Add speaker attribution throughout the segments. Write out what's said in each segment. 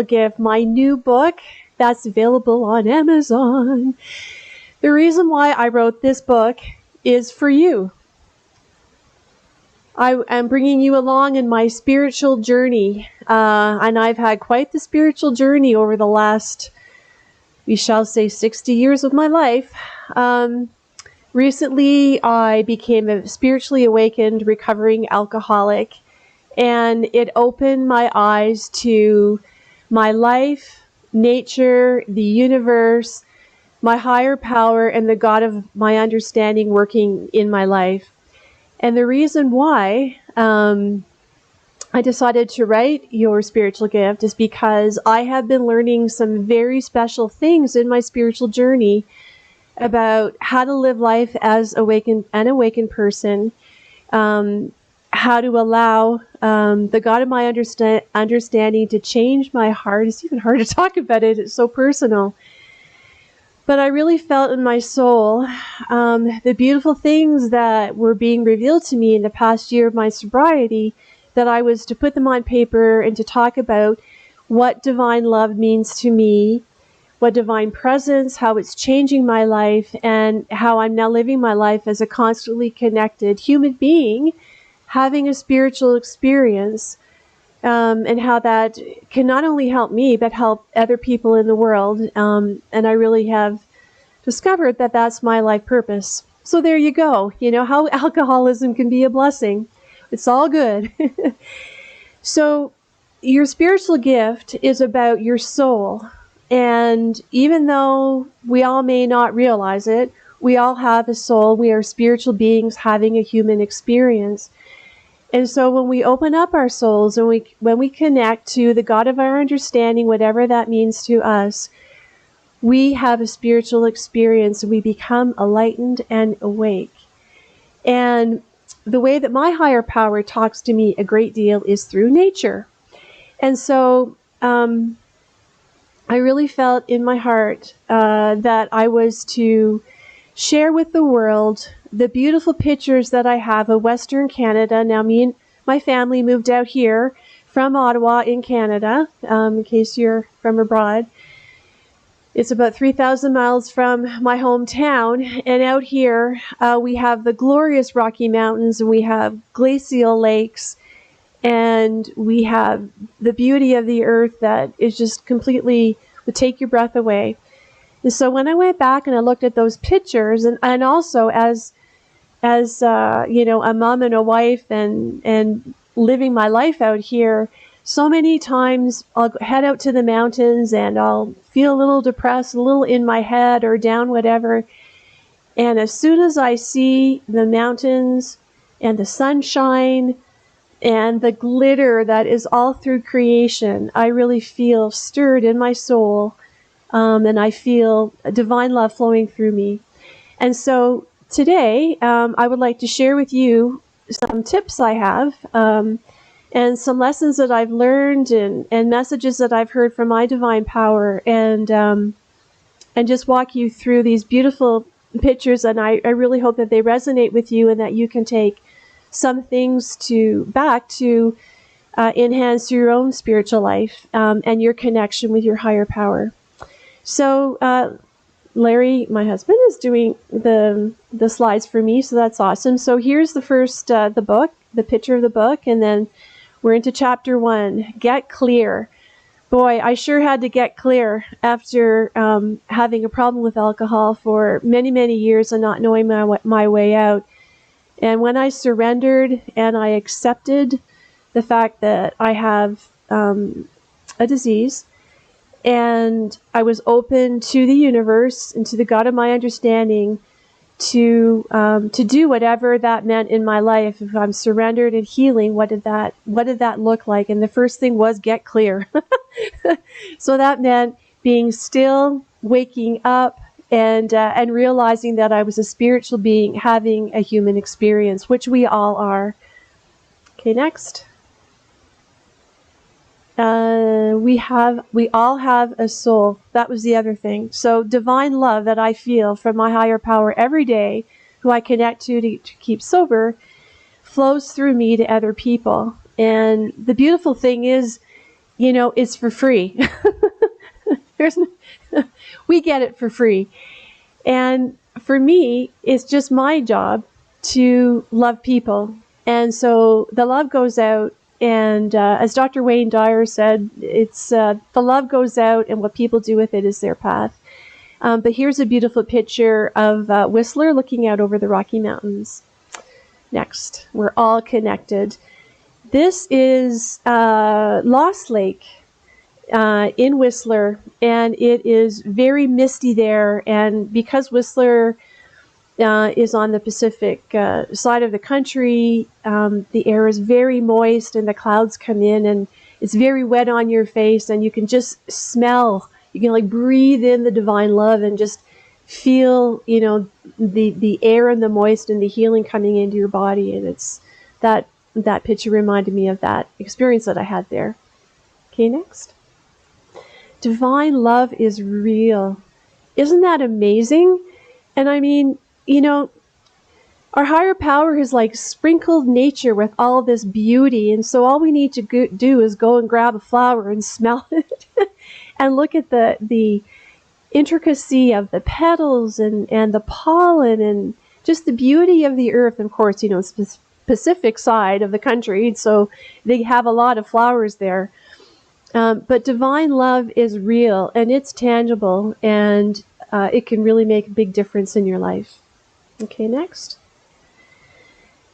Speaker 1: Gift, my new book that's available on Amazon. The reason why I wrote this book is for you. I am bringing you along in my spiritual journey, and I've had quite the spiritual journey over the last, we shall say, 60 years of my life. Recently, I became a spiritually awakened, recovering alcoholic, and it opened my eyes to my life, nature, the universe, my higher power, and the God of my understanding working in my life. And the reason why I decided to write Your Spiritual Gift is because I have been learning some very special things in my spiritual journey about how to live life as an awakened person, how to allow the God of my understanding to change my heart. It's even hard to talk about it. It's so personal. But I really felt in my soul the beautiful things that were being revealed to me in the past year of my sobriety, that I was to put them on paper and to talk about what divine love means to me, what divine presence, how it's changing my life, and how I'm now living my life as a constantly connected human being, having a spiritual experience, and how that can not only help me, but help other people in the world. And I really have discovered that that's my life purpose. So there you go. You know, how alcoholism can be a blessing. It's all good. So your spiritual gift is about your soul. And even though we all may not realize it, we all have a soul. We are spiritual beings having a human experience. And so when we open up our souls and when we connect to the God of our understanding, whatever that means to us, we have a spiritual experience and we become enlightened and awake. And the way that my higher power talks to me a great deal is through nature. And so I really felt in my heart that I was to share with the world the beautiful pictures that I have of Western Canada. Now, me and my family moved out here from Ottawa in Canada, in case you're from abroad. It's about 3,000 miles from my hometown, and out here we have the glorious Rocky Mountains, and we have glacial lakes, and we have the beauty of the earth that is just completely would take your breath away. And so when I went back and I looked at those pictures, and also as you know, a mom and a wife, and living my life out here, so many times I'll head out to the mountains and I'll feel a little depressed, a little in my head or down, whatever. And as soon as I see the mountains and the sunshine and the glitter that is all through creation, I really feel stirred in my soul, and I feel a divine love flowing through me. And so today, I would like to share with you some tips I have, and some lessons that I've learned, and messages that I've heard from my divine power, and just walk you through these beautiful pictures. And I really hope that they resonate with you and that you can take some things to enhance your own spiritual life, and your connection with your higher power. So Larry, my husband, is doing the slides for me, so that's awesome. So here's the first, the book, the picture of the book, and then we're into chapter 1, Get Clear. Boy, I sure had to get clear after having a problem with alcohol for many, many years and not knowing my way out. And when I surrendered and I accepted the fact that I have a disease, and I was open to the universe and to the God of my understanding to do whatever that meant in my life. If I'm surrendered and healing, what did that look like? And the first thing was get clear. So that meant being still, waking up, and realizing that I was a spiritual being having a human experience, which we all are. Okay, next. We all have a soul. That was the other thing. So divine love that I feel from my higher power every day, who I connect to keep sober, flows through me to other people. And the beautiful thing is, it's for free. There's we get it for free. And for me, it's just my job to love people. And so the love goes out. And as Dr. Wayne Dyer said, it's the love goes out, and what people do with it is their path. But here's a beautiful picture of Whistler looking out over the Rocky Mountains. Next, we're all connected. This is Lost Lake in Whistler, and it is very misty there. And because Whistler is on the Pacific side of the country, the air is very moist, and the clouds come in, and it's very wet on your face, and you can just smell. You can like breathe in the divine love and just feel, the air and the moist and the healing coming into your body. And it's that picture reminded me of that experience that I had there. Okay, next. Divine love is real. Isn't that amazing? And I mean, our higher power has like sprinkled nature with all of this beauty. And so all we need to do is go and grab a flower and smell it and look at the intricacy of the petals and the pollen and just the beauty of the earth. And of course, it's the Pacific side of the country, so they have a lot of flowers there. But divine love is real, and it's tangible, and it can really make a big difference in your life. Okay, next.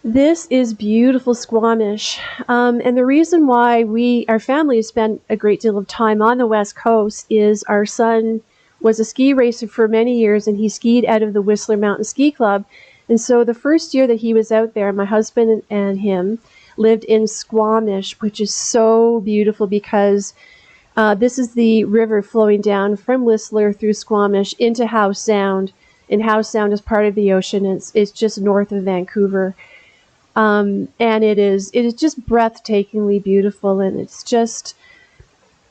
Speaker 1: This is beautiful Squamish. And the reason why our family spent a great deal of time on the West Coast is our son was a ski racer for many years, and he skied out of the Whistler Mountain Ski Club. And so the first year that he was out there, my husband and him lived in Squamish, which is so beautiful because this is the river flowing down from Whistler through Squamish into Howe Sound. And Howe Sound is part of the ocean. It's just north of Vancouver. And it is just breathtakingly beautiful, and it's just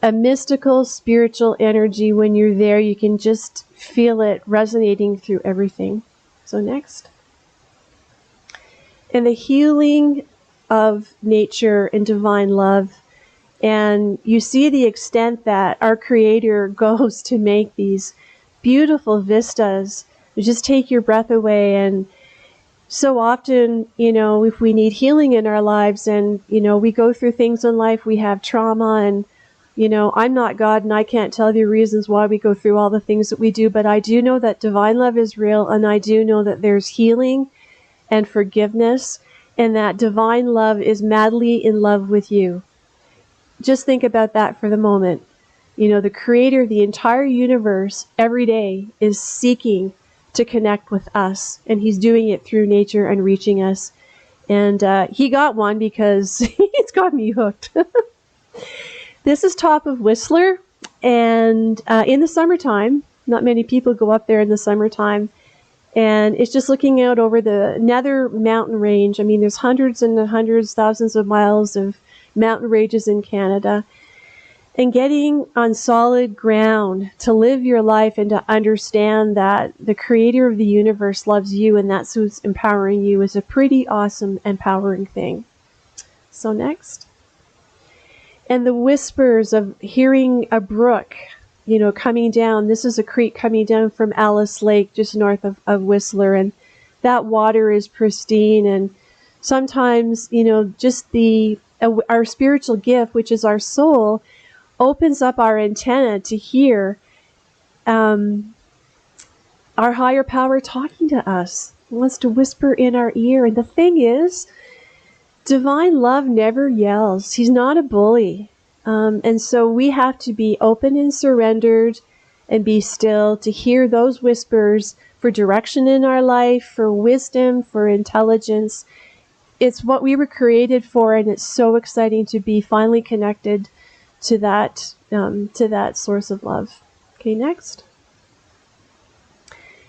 Speaker 1: a mystical, spiritual energy. When you're there, you can just feel it resonating through everything. So next. And the healing of nature and divine love. And you see the extent that our Creator goes to make these beautiful vistas. You just take your breath away. And so often, if we need healing in our lives and, we go through things in life, we have trauma, and, I'm not God and I can't tell you reasons why we go through all the things that we do, but I do know that divine love is real, and I do know that there's healing and forgiveness, and that divine love is madly in love with you. Just think about that for the moment. The Creator of the entire universe every day is seeking to connect with us, and he's doing it through nature and reaching us. And he got one because he's got me hooked. This is top of Whistler, and in the summertime, not many people go up there in the summertime, and it's just looking out over the Nether mountain range. I mean, there's hundreds and hundreds, thousands of miles of mountain ranges in Canada. And getting on solid ground to live your life and to understand that the Creator of the universe loves you and that's who's empowering you is a pretty awesome, empowering thing. So next. And the whispers of hearing a brook, coming down. This is a creek coming down from Alice Lake, just north of Whistler. And that water is pristine. And sometimes, just our spiritual gift, which is our soul, opens up our antenna to hear our higher power talking to us. It wants to whisper in our ear. And the thing is, divine love never yells. He's not a bully. And so we have to be open and surrendered and be still to hear those whispers for direction in our life, for wisdom, for intelligence. It's what we were created for, and it's so exciting to be finally connected to that source of love. Okay, next.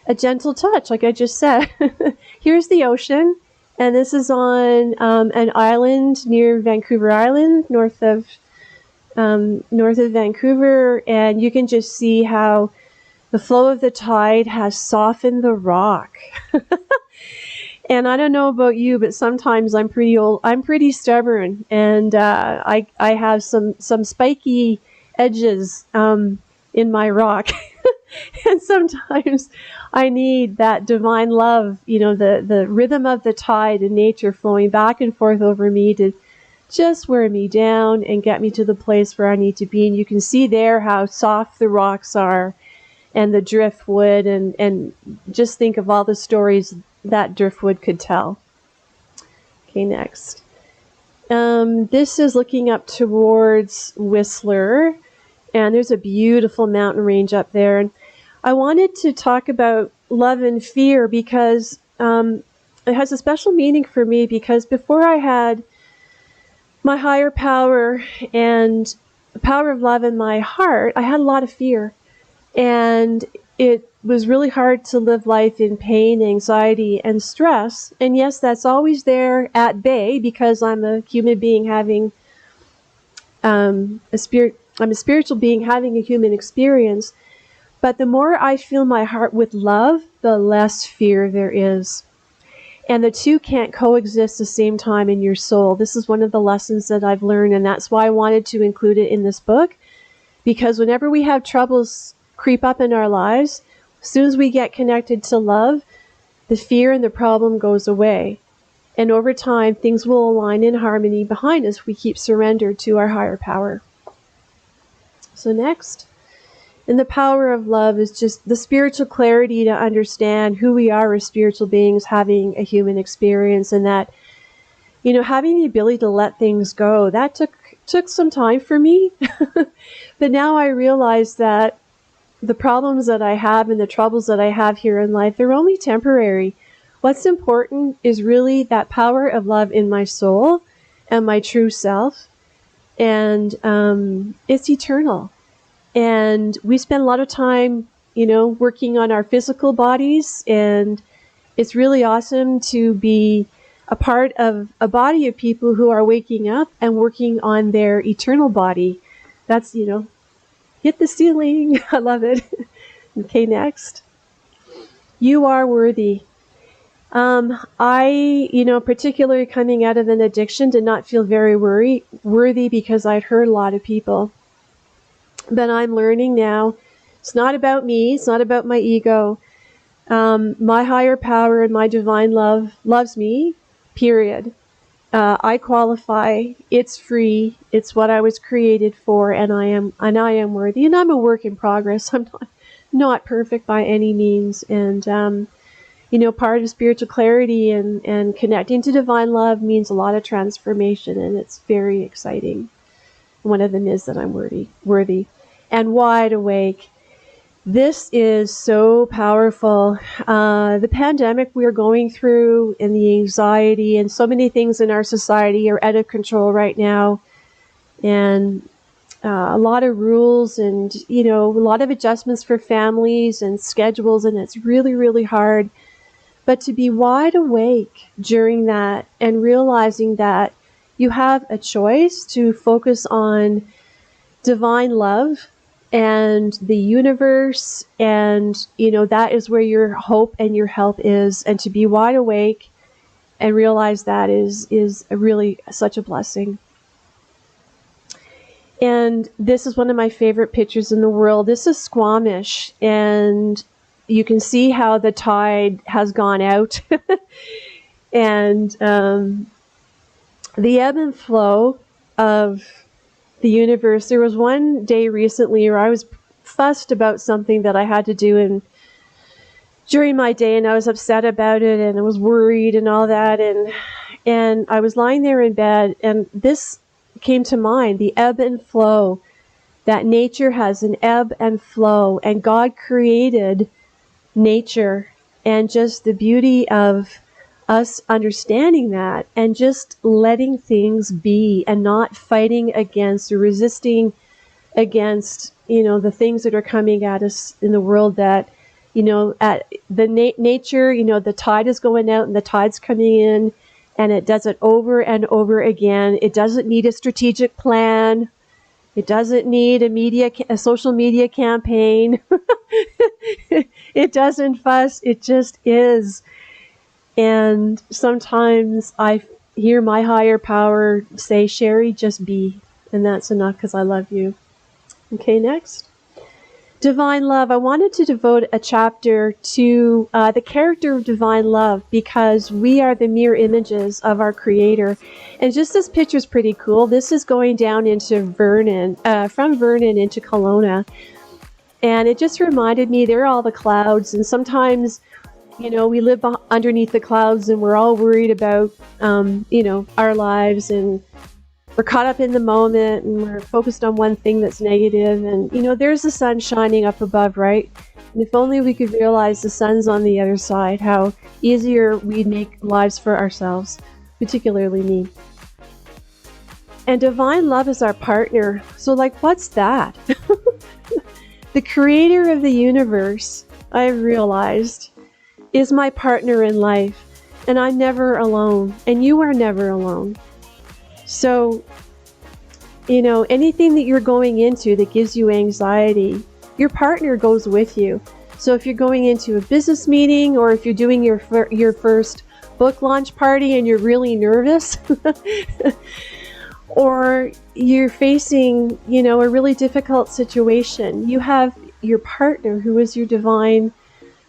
Speaker 1: A gentle touch, like I just said. Here's the ocean, and this is on an island near Vancouver Island, north of Vancouver, and you can just see how the flow of the tide has softened the rock. And I don't know about you, but sometimes I'm pretty stubborn, and I have some spiky edges in my rock. And sometimes I need that divine love, the rhythm of the tide in nature flowing back and forth over me to just wear me down and get me to the place where I need to be. And you can see there how soft the rocks are and the driftwood, and just think of all the stories that driftwood could tell. Okay, next. This is looking up towards Whistler, and there's a beautiful mountain range up there. And I wanted to talk about love and fear because it has a special meaning for me, because before I had my higher power and the power of love in my heart, I had a lot of fear. And it was really hard to live life in pain, anxiety, and stress. And yes, that's always there at bay because I'm a human being having I'm a spiritual being having a human experience. But the more I fill my heart with love, the less fear there is. And the two can't coexist the same time in your soul. This is one of the lessons that I've learned, and that's why I wanted to include it in this book. Because whenever we have troubles creep up in our lives, as soon as we get connected to love, the fear and the problem goes away. And over time, things will align in harmony behind us. We keep surrendered to our higher power. So next. And the power of love is just the spiritual clarity to understand who we are as spiritual beings having a human experience, and that, having the ability to let things go. That took some time for me. But now I realize that the problems that I have and the troubles that I have here in life, they're only temporary. What's important is really that power of love in my soul and my true self. And it's eternal. And we spend a lot of time, working on our physical bodies. And it's really awesome to be a part of a body of people who are waking up and working on their eternal body. That's, hit the ceiling. I love it. Okay, next. You are worthy. I, particularly coming out of an addiction, did not feel very worthy because I'd hurt a lot of people. But I'm learning now, it's not about me, it's not about my ego. My higher power and my divine love loves me, period. I qualify, it's free, it's what I was created for, and I am worthy. And I'm a work in progress. I'm not perfect by any means. And part of spiritual clarity and connecting to divine love means a lot of transformation, and it's very exciting. One of them is that I'm worthy, and wide awake. This is so powerful. The pandemic we are going through, and the anxiety, and so many things in our society are out of control right now. And a lot of rules and, a lot of adjustments for families and schedules, and it's really, really hard. But to be wide awake during that and realizing that you have a choice to focus on divine love and the universe, and that is where your hope and your help is, and to be wide awake and realize that is really such a blessing. And this is one of my favorite pictures in the world. This is Squamish, and you can see how the tide has gone out. And the ebb and flow of the universe. There was one day recently where I was fussed about something that I had to do during my day, and I was upset about it, and I was worried and all that, and I was lying there in bed, and this came to mind, the ebb and flow, that nature has an ebb and flow, and God created nature, and just the beauty of us understanding that and just letting things be and not fighting against or resisting against, the things that are coming at us in the world that, at the nature, the tide is going out and the tide's coming in, and it does it over and over again. It doesn't need a strategic plan. It doesn't need a social media campaign. It doesn't fuss. It just is. And sometimes I hear my higher power say, Sherry, just be. And that's enough because I love you. Okay, next. Divine love. I wanted to devote a chapter to the character of divine love because we are the mirror images of our Creator. And just this picture is pretty cool. This is going down into Vernon, from Vernon into Kelowna. And it just reminded me there are all the clouds. And sometimes, you know, we live underneath the clouds and we're all worried about, you know, our lives, and we're caught up in the moment and we're focused on one thing that's negative. And, you know, there's the sun shining up above, right? And if only we could realize the sun's on the other side, how easier we'd make lives for ourselves, particularly me. And divine love is our partner. So, like, what's that? The creator of the universe, I realized, is my partner in life. And I'm never alone. And you are never alone. So, you know, anything that you're going into that gives you anxiety, your partner goes with you. So if you're going into a business meeting, or if you're doing your first book launch party and you're really nervous, or you're facing, you know, a really difficult situation, you have your partner, who is your divine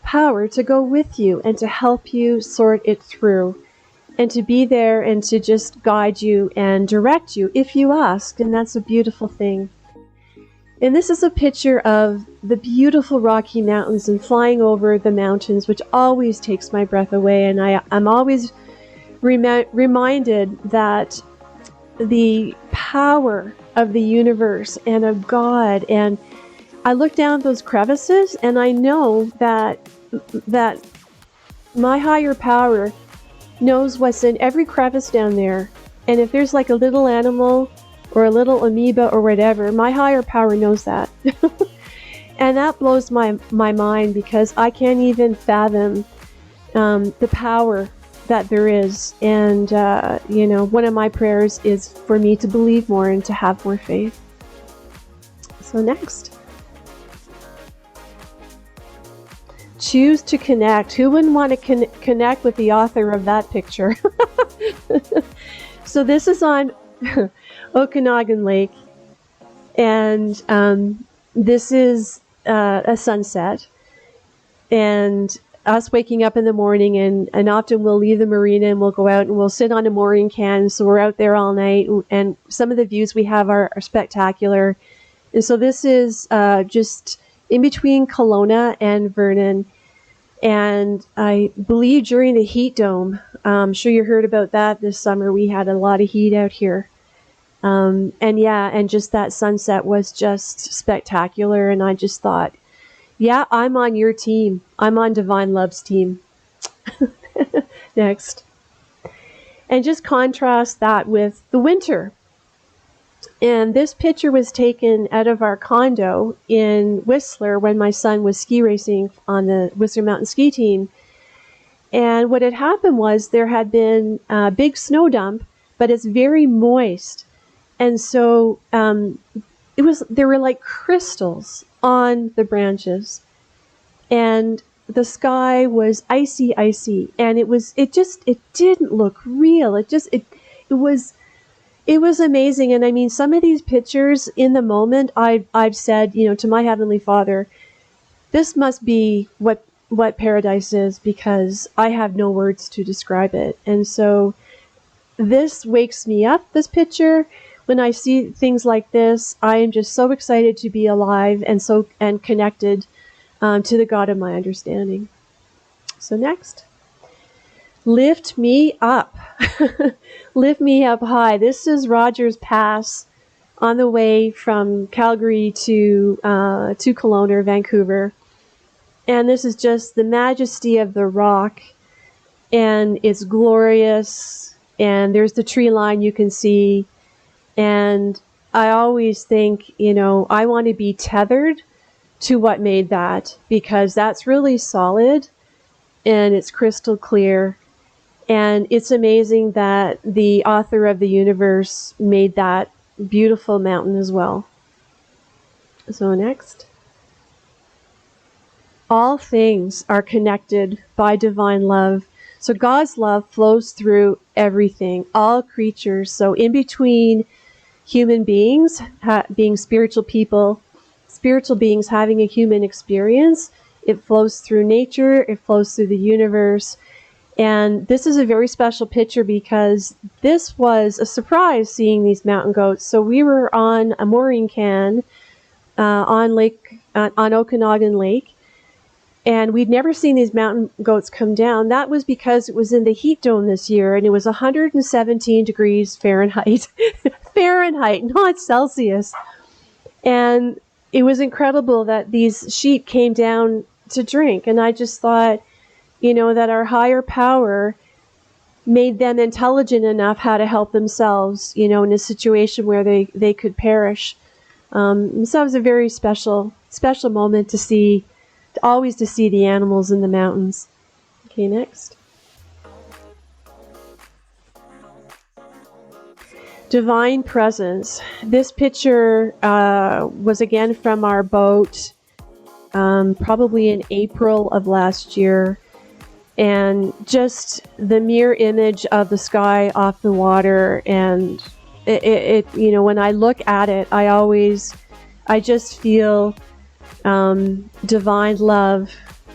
Speaker 1: power, to go with you and to help you sort it through, and to be there and to just guide you and direct you if you ask. And that's a beautiful thing. And this is a picture of the beautiful Rocky Mountains and flying over the mountains, which always takes my breath away. And I'm always reminded that the power of the universe and of God. And I look down those crevices and I know that my higher power knows what's in every crevice down there. And if there's like a little animal or a little amoeba or whatever, my higher power knows that. And that blows my mind, because I can't even fathom the power that there is. And, you know, one of my prayers is for me to believe more and to have more faith. So next. Choose to connect. Who wouldn't want to connect with the author of that picture? So this is on Okanagan Lake, and this is a sunset, and us waking up in the morning, and often we'll leave the marina and we'll go out and we'll sit on a mooring can. So we're out there all night, and some of the views we have are spectacular. And so this is just in between Kelowna and Vernon. And I believe during the heat dome, I'm sure you heard about that this summer, we had a lot of heat out here. And yeah, and just that sunset was just spectacular. And I just thought, yeah, I'm on your team. I'm on Divine Love's team. Next. And just contrast that with the winter. And this picture was taken out of our condo in Whistler when my son was ski racing on the Whistler Mountain ski team. And what had happened was there had been a big snow dump, but it's very moist. And so there were like crystals on the branches. And the sky was icy, and it didn't look real. It was amazing. And I mean, some of these pictures in the moment, I've said, you know, to my Heavenly Father, this must be what paradise is, because I have no words to describe it. And so this wakes me up, this picture. When I see things like this, I am just so excited to be alive and connected to the God of my understanding. So next. Lift me up. Lift me up high. This is Rogers Pass on the way from Calgary to Kelowna or Vancouver. And this is just the majesty of the rock, and it's glorious, and there's the tree line you can see. And I always think, you know, I want to be tethered to what made that, because that's really solid and it's crystal clear. And it's amazing that the author of the universe made that beautiful mountain as well. So next. All things are connected by divine love. So God's love flows through everything, all creatures. So in between human beings, being spiritual people, spiritual beings having a human experience, it flows through nature, it flows through the universe. And this is a very special picture because this was a surprise seeing these mountain goats. So we were on a mooring can on Okanagan Lake, and we'd never seen these mountain goats come down. That was because it was in the heat dome this year, and it was 117 degrees Fahrenheit. Fahrenheit, not Celsius. And it was incredible that these sheep came down to drink. And I just thought, that our higher power made them intelligent enough how to help themselves, in a situation where they could perish. So it was a very special moment to see the animals in the mountains. Okay, next. Divine presence. This picture was again from our boat, probably in April of last year. And just the mirror image of the sky off the water, and it when I look at it, I just feel divine love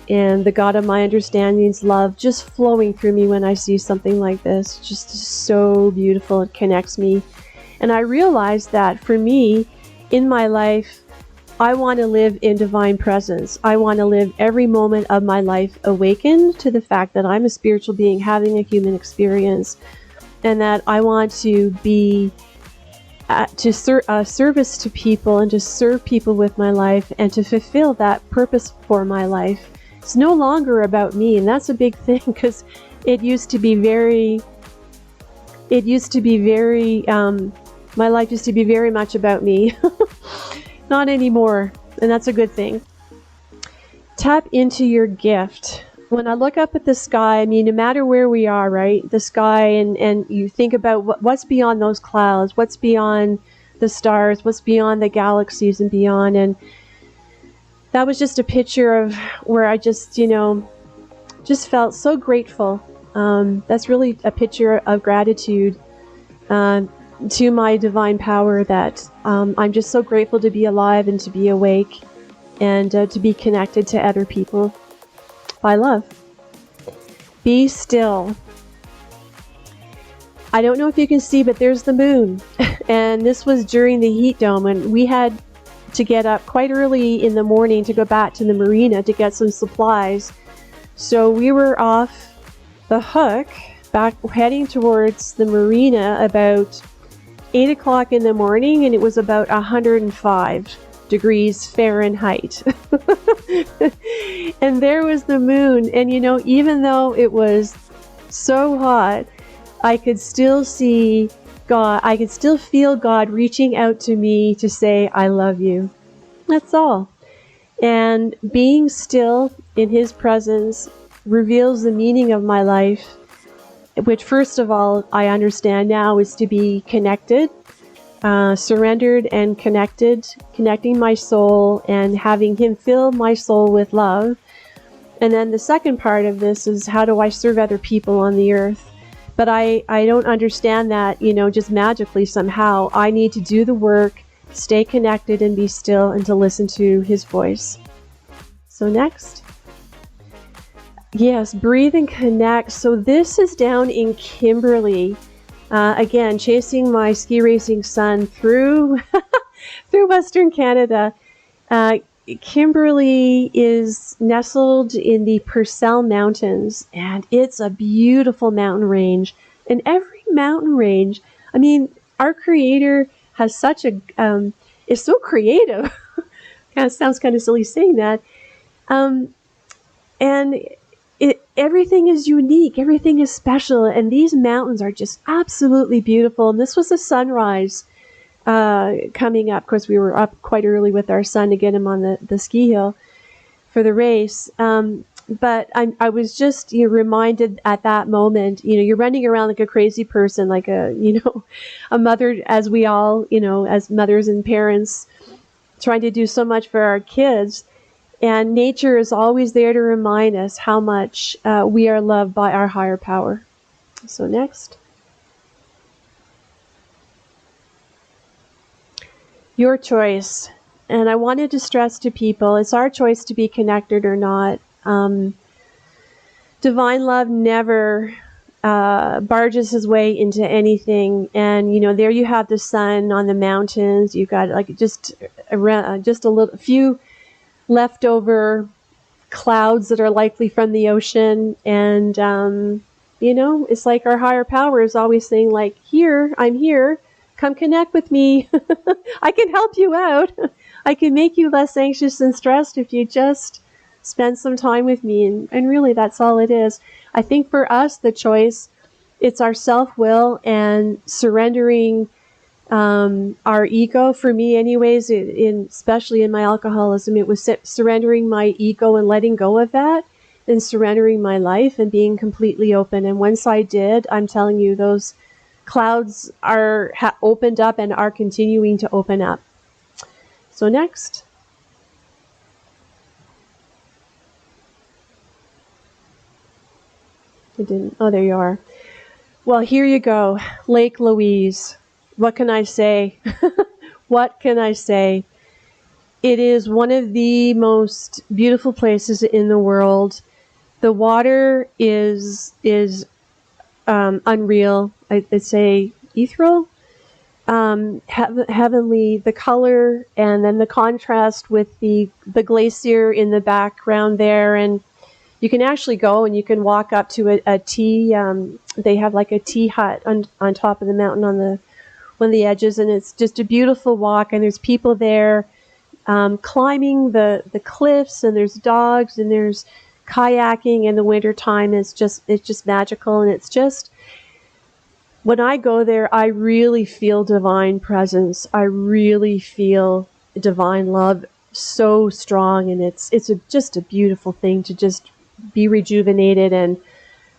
Speaker 1: and the God of my understanding's love just flowing through me when I see something like this. Just so beautiful. It connects me. And I realize that for me, in my life, I want to live in divine presence. I want to live every moment of my life awakened to the fact that I'm a spiritual being having a human experience, and that I want to be service to people and to serve people with my life and to fulfill that purpose for my life. It's no longer about me, and that's a big thing because it used to be very, my life used to be very much about me. Not anymore, and that's a good thing. Tap into your gift. When I look up at the sky, no matter where we are, right? The sky, and you think about what's beyond those clouds, what's beyond the stars, what's beyond the galaxies and beyond. And that was just a picture of where I just felt so grateful. That's really a picture of gratitude to my divine power, that I'm just so grateful to be alive and to be awake and to be connected to other people by love. Be still. I don't know if you can see, but there's the moon. And this was during the heat dome, and we had to get up quite early in the morning to go back to the marina to get some supplies. So we were off the hook, back heading towards the marina about 8 o'clock in the morning, and it was about 105 degrees Fahrenheit. And there was the moon, and even though it was so hot, I could still see God. I could still feel God reaching out to me to say, I love you. That's all. And being still in His presence reveals the meaning of my life, which first of all, I understand now is to be connected, surrendered and connected, connecting my soul and having Him fill my soul with love. And then the second part of this is, how do I serve other people on the earth? But I don't understand that, just magically somehow. I need to do the work, stay connected and be still, and to listen to His voice. So next. Yes, breathe and connect. So this is down in Kimberley. Again, chasing my ski racing son through through Western Canada. Kimberley is nestled in the Purcell Mountains, and it's a beautiful mountain range. And every mountain range, our Creator has such a is so creative. Kind of sounds kind of silly saying that, and everything is unique, everything is special, and these mountains are just absolutely beautiful. And this was a sunrise coming up. Of course, we were up quite early with our son to get him on the ski hill for the race. But I was just reminded at that moment, you're running around like a crazy person, like a mother, as we all, as mothers and parents, trying to do so much for our kids. And nature is always there to remind us how much we are loved by our higher power. So next. Your choice. And I wanted to stress to people, it's our choice to be connected or not. Divine love never barges his way into anything. And, you know, there you have the sun on the mountains. You've got like just a few leftover clouds that are likely from the ocean. And, you know, it's like our higher power is always saying, like, here, I'm here. Come connect with me. I can help you out. I can make you less anxious and stressed if you just spend some time with me. And really, that's all it is. I think for us, the choice, it's our self-will and surrendering our ego. For me, anyways, especially in my alcoholism, it was surrendering my ego and letting go of that, and surrendering my life and being completely open. And once I did, I'm telling you, those clouds are opened up and are continuing to open up. So next. It didn't. Oh, there you are. Well, here you go. Lake Louise. What can I say? What can I say? It is one of the most beautiful places in the world. The water is unreal. I'd say ethereal, heavenly. The color, and then the contrast with the glacier in the background there, and you can actually go and you can walk up to a tea. They have like a tea hut on top of the mountain on one of the edges, and it's just a beautiful walk. And there's people there climbing the cliffs, and there's dogs, and there's kayaking in the wintertime. It's just magical. And it's just, when I go there, I really feel divine presence. I really feel divine love so strong, and it's just a beautiful thing to just be rejuvenated and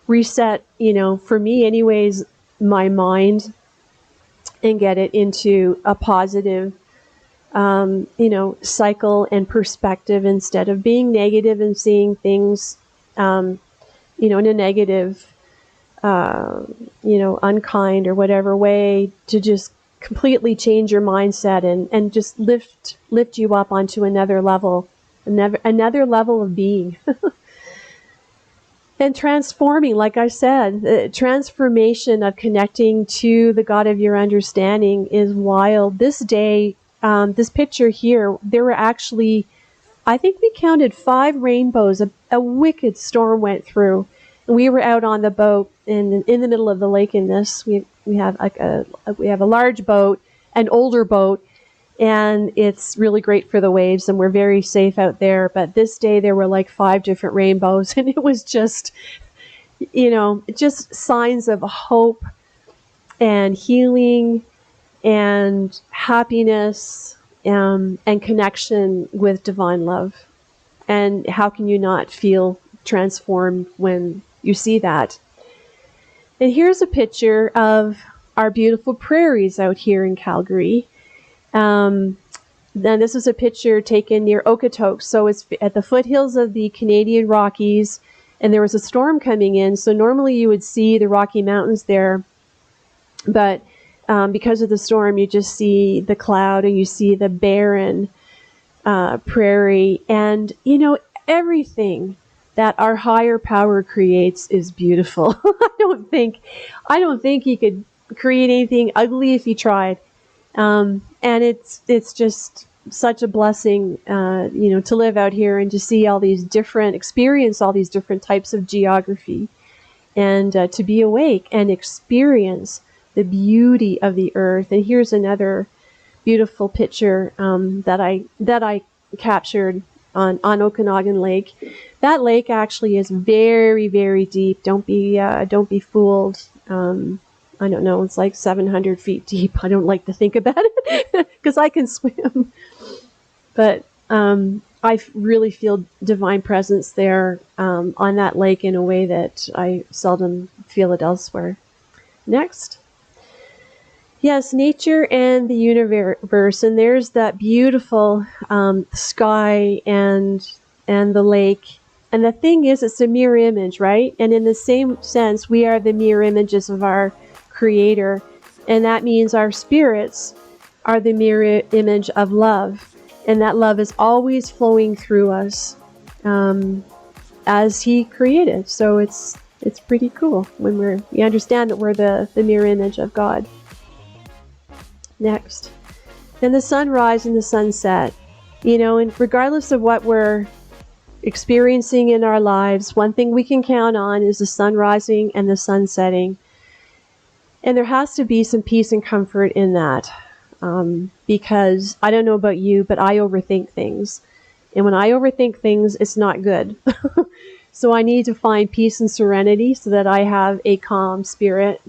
Speaker 1: reset, you know, for me anyways, my mind, and get it into a positive you know, cycle and perspective, instead of being negative and seeing things, you know, in a negative, you know, unkind or whatever way, to just completely change your mindset and just lift you up onto another level of being. And transforming, like I said, the transformation of connecting to the God of your understanding is wild. This day, this picture here, there were actually, I think we counted 5 rainbows. A wicked storm went through. And we were out on the boat in the middle of the lake. In this, we have like we have a large boat, an older boat, and it's really great for the waves, and we're very safe out there. But this day there were like 5 different rainbows, and it was just, you know, just signs of hope and healing and happiness, and connection with divine love. And how can you not feel transformed when you see that? And here's a picture of our beautiful prairies out here in Calgary. Then this is a picture taken near Okotoks. So it's at the foothills of the Canadian Rockies, and there was a storm coming in. So normally you would see the Rocky Mountains there, but because of the storm, you just see the cloud and you see the barren prairie. And, you know, everything that our higher power creates is beautiful. I don't think he could create anything ugly if he tried. And it's just such a blessing, you know, to live out here and to see experience all these different types of geography, and to be awake and experience the beauty of the earth. And here's another beautiful picture that I captured on Okanagan Lake. That lake actually is very, very deep. Don't be fooled. I don't know, it's like 700 feet deep. I don't like to think about it because I can swim. But I really feel divine presence there on that lake in a way that I seldom feel it elsewhere. Next. Yes, nature and the universe. And there's that beautiful sky and and the lake. And the thing is, it's a mirror image, right? And in the same sense, we are the mirror images of our Creator. And that means our spirits are the mirror image of love. And that love is always flowing through us as He created. So it's pretty cool when we understand that we're the mirror image of God. Next. Then the sunrise and the sunset. And regardless of what we're experiencing in our lives, one thing we can count on is the sun rising and the sun setting. And there has to be some peace and comfort in that. Because I don't know about you, but I overthink things. And when I overthink things, it's not good. So I need to find peace and serenity so that I have a calm spirit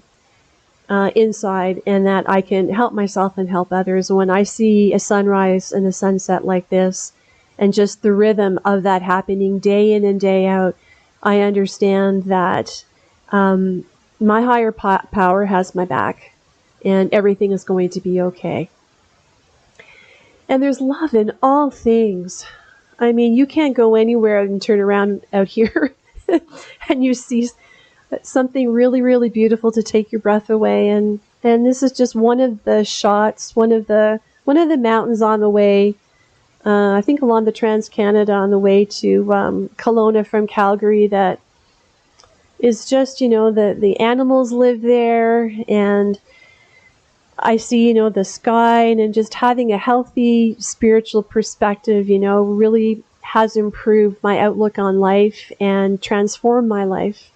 Speaker 1: inside, and that I can help myself and help others. When I see a sunrise and a sunset like this, and just the rhythm of that happening day in and day out, I understand that my higher power has my back, and everything is going to be okay. And there's love in all things. I mean, you can't go anywhere and turn around out here and you see something really, really beautiful to take your breath away. And this is just one of the shots, one of the mountains on the way. I think along the Trans-Canada on the way to Kelowna from Calgary, that is just, the animals live there, and I see, the sky, and just having a healthy spiritual perspective, really has improved my outlook on life and transformed my life.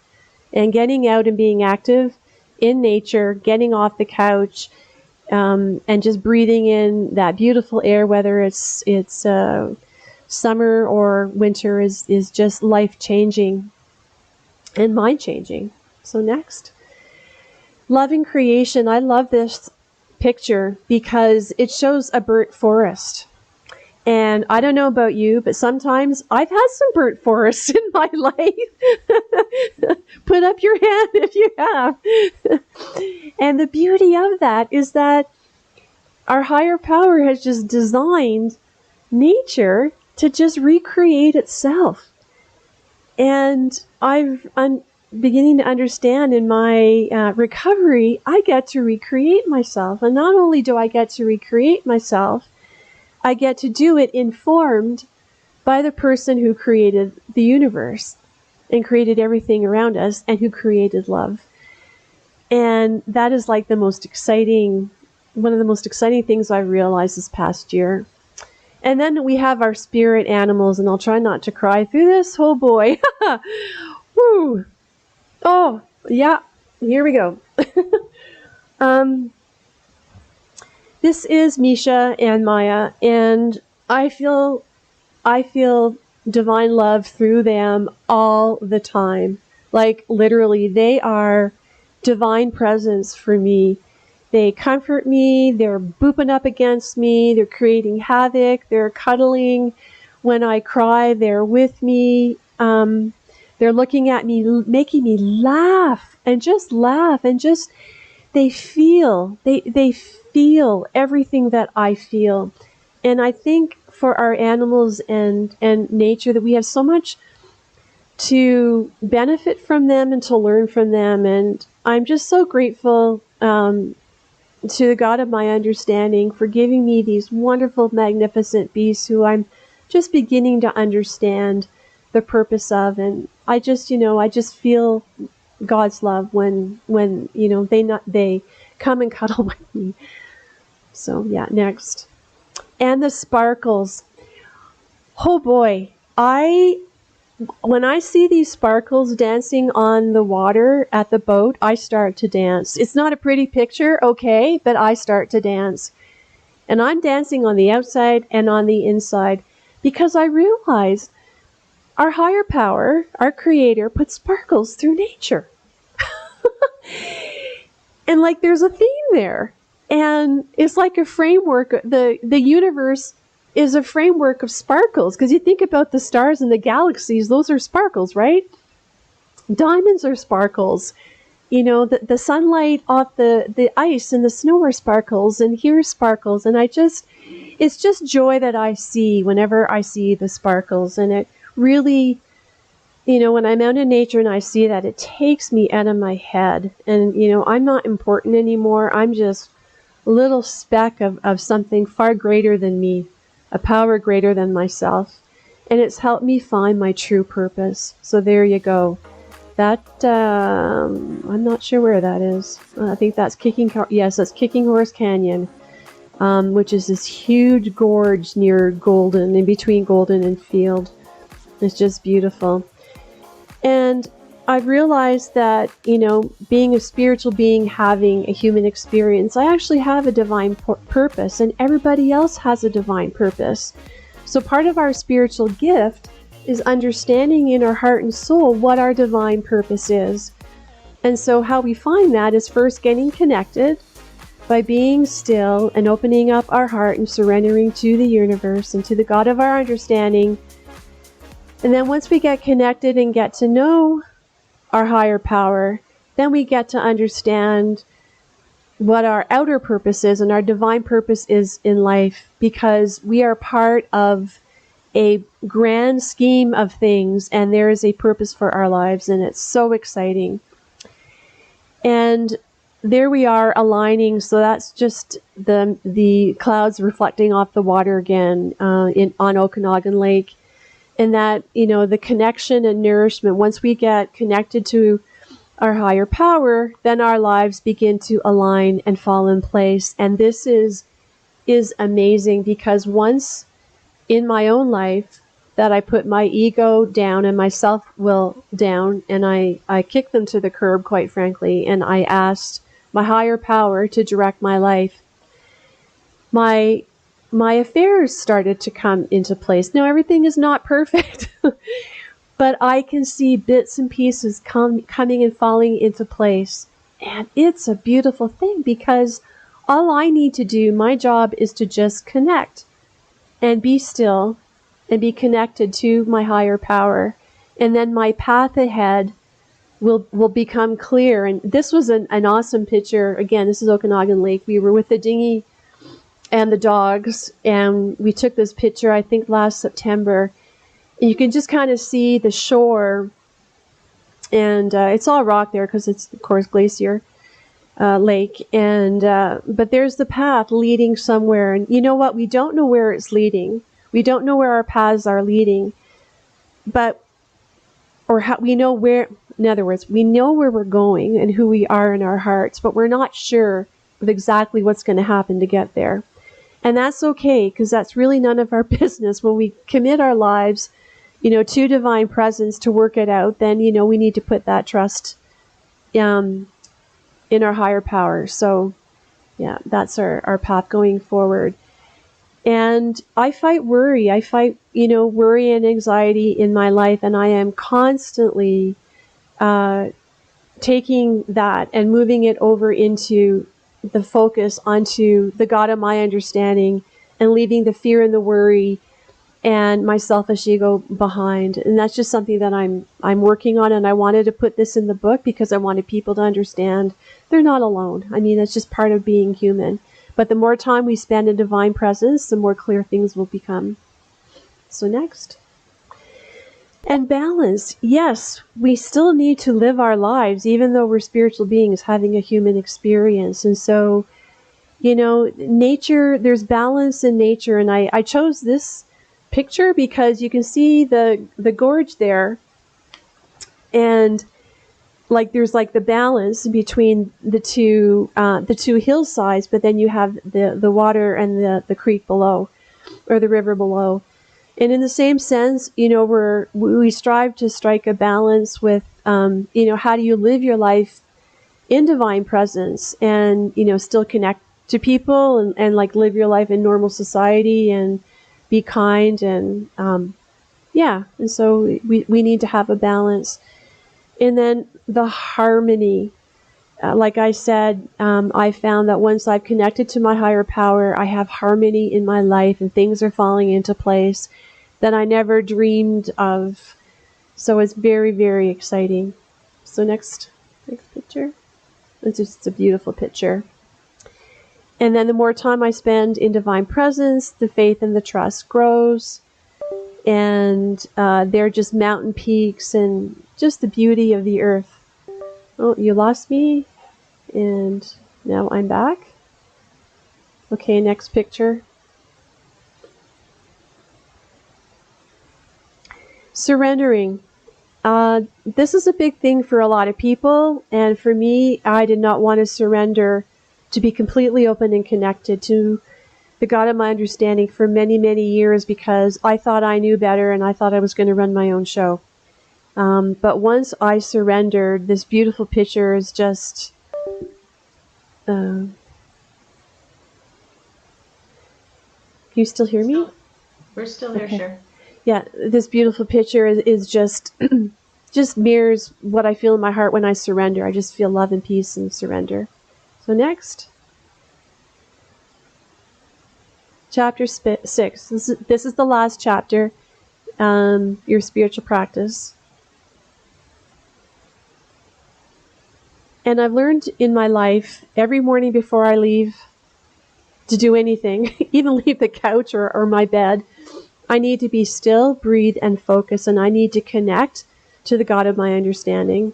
Speaker 1: And getting out and being active in nature, getting off the couch, and just breathing in that beautiful air, whether it's summer or winter, is just life-changing and mind-changing. So next. Loving creation. I love this picture because it shows a burnt forest. And I don't know about you, but sometimes I've had some burnt forests in my life. Put up your hand if you have. And the beauty of that is that our higher power has just designed nature to just recreate itself. And I'm beginning to understand in my recovery, I get to recreate myself. And not only do I get to recreate myself, I get to do it informed by the person who created the universe and created everything around us, and who created love. And that is like one of the most exciting things I've realized this past year. And then we have our spirit animals, and I'll try not to cry through this. Oh boy. Woo. Oh, yeah. Here we go. This is Misha and Maya, and I feel divine love through them all the time. Like, literally, they are divine presence for me. They comfort me, they're booping up against me, they're creating havoc, they're cuddling. When I cry, they're with me. They're looking at me, making me laugh, and just they feel everything that I feel. And I think for our animals and nature, that we have so much to benefit from them and to learn from them. And I'm just so grateful to the God of my understanding for giving me these wonderful, magnificent beasts who I'm just beginning to understand the purpose of. And I just feel God's love when they come and cuddle with me. So yeah, next. And the sparkles. Oh boy, when I see these sparkles dancing on the water at the boat, I start to dance. It's not a pretty picture, okay, but I start to dance. And I'm dancing on the outside and on the inside because I realize our higher power, our creator, put sparkles through nature. And like there's a theme there. And it's like a framework. The universe is a framework of sparkles, because you think about the stars and the galaxies, those are sparkles, right? Diamonds are sparkles. The sunlight off the ice and the snow are sparkles, and here's sparkles. And it's just joy that I see whenever I see the sparkles. And it really, when I'm out in nature and I see that, it takes me out of my head. And, I'm not important anymore. I'm just a little speck of something far greater than me, a power greater than myself. And it's helped me find my true purpose. So there you go. That, I'm not sure where that is. I think that's yes, that's Kicking Horse Canyon, which is this huge gorge near Golden, in between Golden and Field. It's just beautiful. And I've realized that, being a spiritual being, having a human experience, I actually have a divine purpose, and everybody else has a divine purpose. So part of our spiritual gift is understanding in our heart and soul what our divine purpose is. And so how we find that is first getting connected by being still and opening up our heart and surrendering to the universe and to the God of our understanding. And then once we get connected and get to know our higher power, then we get to understand what our outer purpose is and our divine purpose is in life, because we are part of a grand scheme of things, and there is a purpose for our lives, and it's so exciting. And there we are aligning, so that's just the clouds reflecting off the water again on Okanagan Lake. And that, the connection and nourishment, once we get connected to our higher power, then our lives begin to align and fall in place. And this is amazing, because once in my own life that I put my ego down and my self-will down, and I kicked them to the curb, quite frankly, and I asked my higher power to direct my life, my affairs started to come into place. Now, everything is not perfect, but I can see bits and pieces coming and falling into place. And it's a beautiful thing, because all I need to do, my job is to just connect and be still and be connected to my higher power. And then my path ahead will become clear. And this was an awesome picture. Again, this is Okanagan Lake. We were with the dinghy and the dogs, and we took this picture, I think last September. And you can just kind of see the shore, and it's all rock there because it's, of course, Glacier Lake. And but there's the path leading somewhere, and you know what? We don't know where it's leading. We don't know where our paths are leading, we know where. In other words, we know where we're going and who we are in our hearts, but we're not sure of exactly what's going to happen to get there. And that's okay, because that's really none of our business. When we commit our lives, to divine presence to work it out, then, we need to put that trust in our higher power. So, yeah, that's our path going forward. And I fight worry. I fight, worry and anxiety in my life, and I am constantly taking that and moving it over into the focus onto the God of my understanding, and leaving the fear and the worry and my selfish ego behind. And that's just something that I'm working on, and I wanted to put this in the book because I wanted people to understand they're not alone. I mean, that's just part of being human. But the more time we spend in divine presence, the more clear things will become. So next. And balance. Yes, we still need to live our lives, even though we're spiritual beings having a human experience. And so, nature, there's balance in nature. And I chose this picture because you can see the gorge there. And there's the balance between the two hillsides, but then you have the water and the creek below, or the river below. And in the same sense, we strive to strike a balance with, how do you live your life in divine presence, and, still connect to people, and live your life in normal society, and be kind, and, and so we need to have a balance. And then the harmony. Like I said, I found that once I've connected to my higher power, I have harmony in my life, and things are falling into place that I never dreamed of. So it's very, very exciting. So next picture. It's just a beautiful picture. And then the more time I spend in divine presence, the faith and the trust grows. And they're just mountain peaks and just the beauty of the earth. Oh, you lost me, and now I'm back. Okay, next picture. Surrendering. This is a big thing for a lot of people, and for me, I did not want to surrender to be completely open and connected to the God of my understanding for many, many years because I thought I knew better and I thought I was going to run my own show. But once I surrendered, this beautiful picture is just... can you still hear me?
Speaker 2: We're still here, okay. Sure.
Speaker 1: Yeah, this beautiful picture is just just mirrors what I feel in my heart when I surrender. I just feel love and peace and surrender. So next. Chapter 6. This is the last chapter, your spiritual practice. And I've learned in my life, every morning before I leave to do anything, even leave the couch or my bed, I need to be still, breathe, and focus, and I need to connect to the God of my understanding.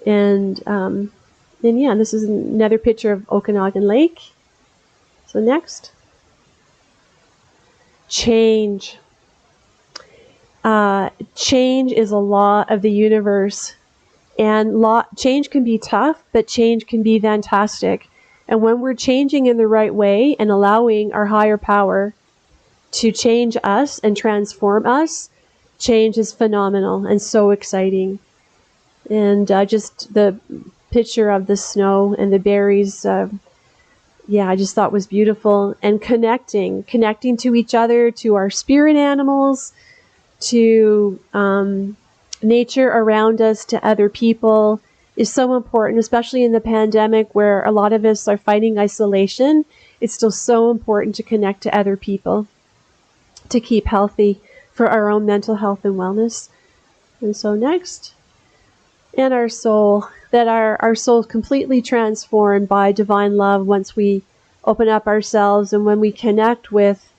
Speaker 1: And yeah, this is another picture of Okanagan Lake. So next. Change. Change is a law of the universe. And change can be tough, but change can be fantastic. And when we're changing in the right way and allowing our higher power to change us and transform us, change is phenomenal and so exciting. And just the picture of the snow and the berries, I just thought was beautiful. And connecting to each other, to our spirit animals, to nature around us, to other people is so important, especially in the pandemic where a lot of us are fighting isolation. It's still so important to connect to other people to keep healthy for our own mental health and wellness. And so next. And our soul, that our soul is completely transformed by divine love once we open up ourselves and when we connect with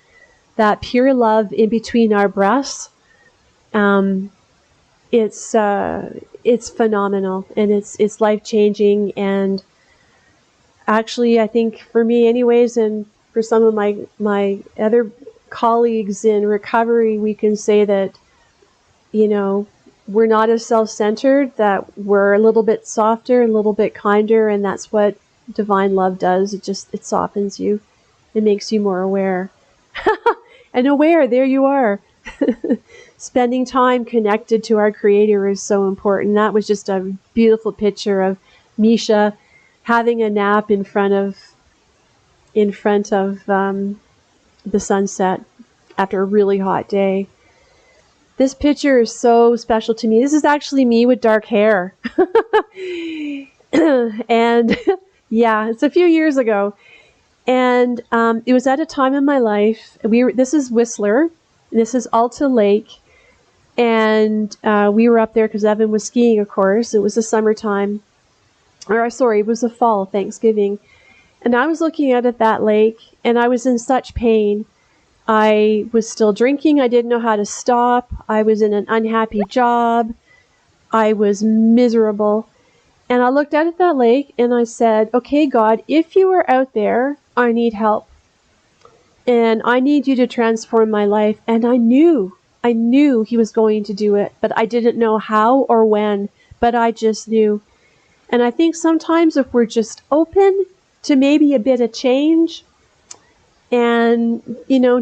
Speaker 1: that pure love in between our breaths. It's phenomenal and it's life-changing. And actually, I think for me anyways, and for some of my other colleagues in recovery, we can say that, we're not as self-centered, that we're a little bit softer, a little bit kinder, and that's what divine love does. It softens you. It makes you more aware. And aware, there you are. Spending time connected to our Creator is so important. That was just a beautiful picture of Misha having a nap in front of the sunset after a really hot day. This picture is so special to me. This is actually me with dark hair. And yeah, it's a few years ago. And it was at a time in my life. This is Whistler. This is Alta Lake. And we were up there because Evan was skiing, of course. It was the summertime. It was the fall, Thanksgiving. And I was looking out at that lake, and I was in such pain. I was still drinking. I didn't know how to stop. I was in an unhappy job. I was miserable. And I looked out at that lake and I said, okay, God, if you are out there, I need help. And I need you to transform my life. And I knew he was going to do it, but I didn't know how or when, but I just knew. And I think sometimes if we're just open to maybe a bit of change, and,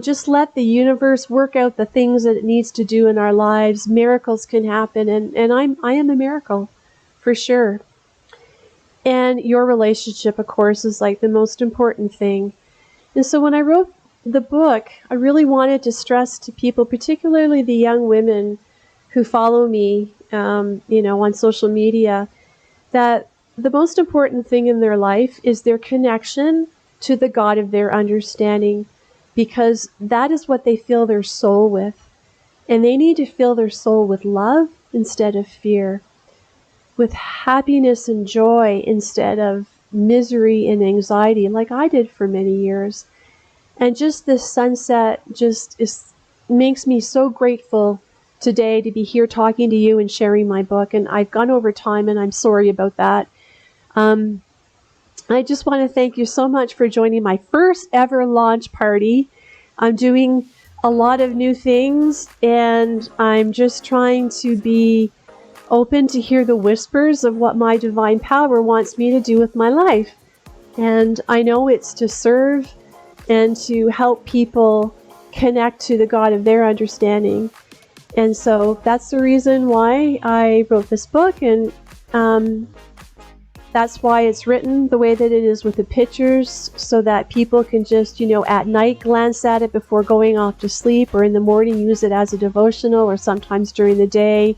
Speaker 1: just let the universe work out the things that it needs to do in our lives, miracles can happen. And I am a miracle, for sure. And your relationship, of course, is like the most important thing. And so when I wrote the book, I really wanted to stress to people, particularly the young women who follow me, on social media, that the most important thing in their life is their connection to the God of their understanding, because that is what they fill their soul with. And they need to fill their soul with love instead of fear, with happiness and joy instead of misery and anxiety, like I did for many years. And just this sunset just is makes me so grateful today to be here talking to you and sharing my book. And I've gone over time, and I'm sorry about that. I just want to thank you so much for joining my first ever launch party. I'm doing a lot of new things, and I'm just trying to be open to hear the whispers of what my divine power wants me to do with my life. And I know it's to serve and to help people connect to the God of their understanding. And so that's the reason why I wrote this book, and that's why it's written the way that it is with the pictures, so that people can just, at night glance at it before going off to sleep, or in the morning use it as a devotional, or sometimes during the day.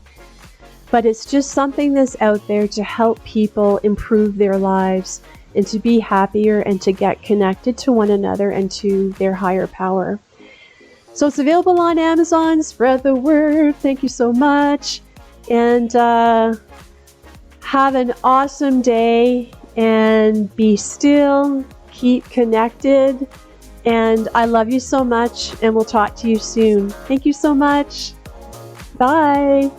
Speaker 1: But it's just something that's out there to help people improve their lives and to be happier and to get connected to one another and to their higher power. So it's available on Amazon. Spread the word. Thank you so much. And have an awesome day, and be still, keep connected, and I love you so much, and we'll talk to you soon. Thank you so much. Bye.